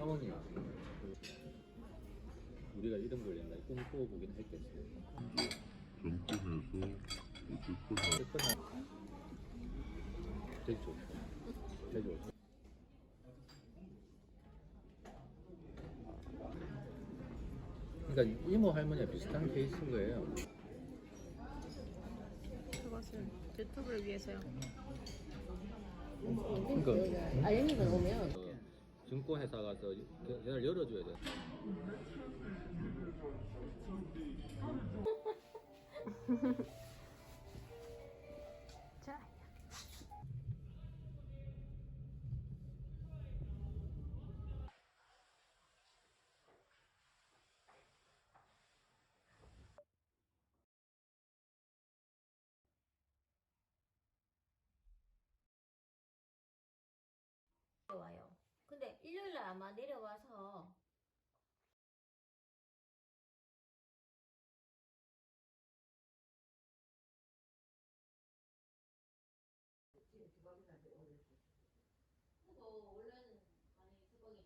사원이야. 우리가 이런 걸 옛날에 꿈꿔보긴 했겠어. 정권에서 어쨌거나 되게 좋죠. 되게 좋죠. 그러니까 이모 할머니가 비슷한 케이스인 거예요. 그것은 유튜브를 위해서요. 그러니까 알림이가 오면 증권회사 가서 계좌를 열어줘야 돼. 자, 와요. 근데 일요일날 아마 내려와서 원래는 많이 주방이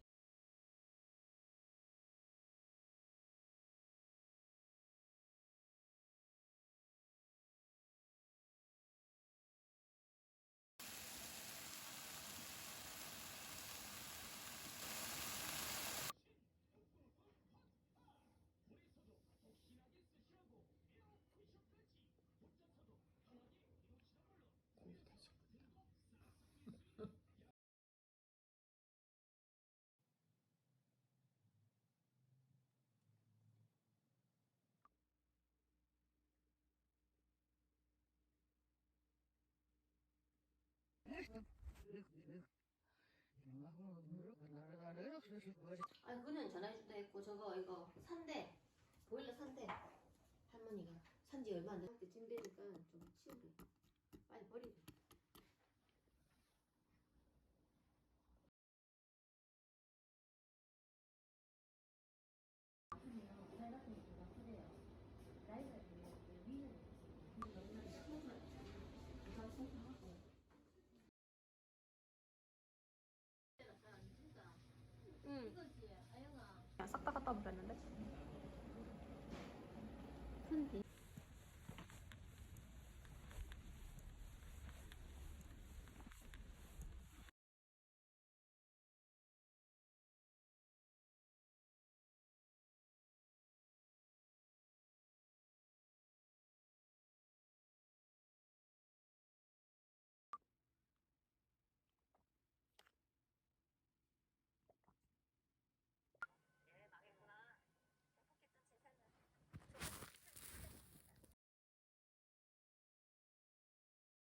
아 그는 전화해준다 했고 저거 이거 산대 보일러 산대 할머니가 산지 얼마 안 됐을 때쯤 되니까 좀 치우게 빨리 버리게. 응. 싹 다 갖다 버렸는데.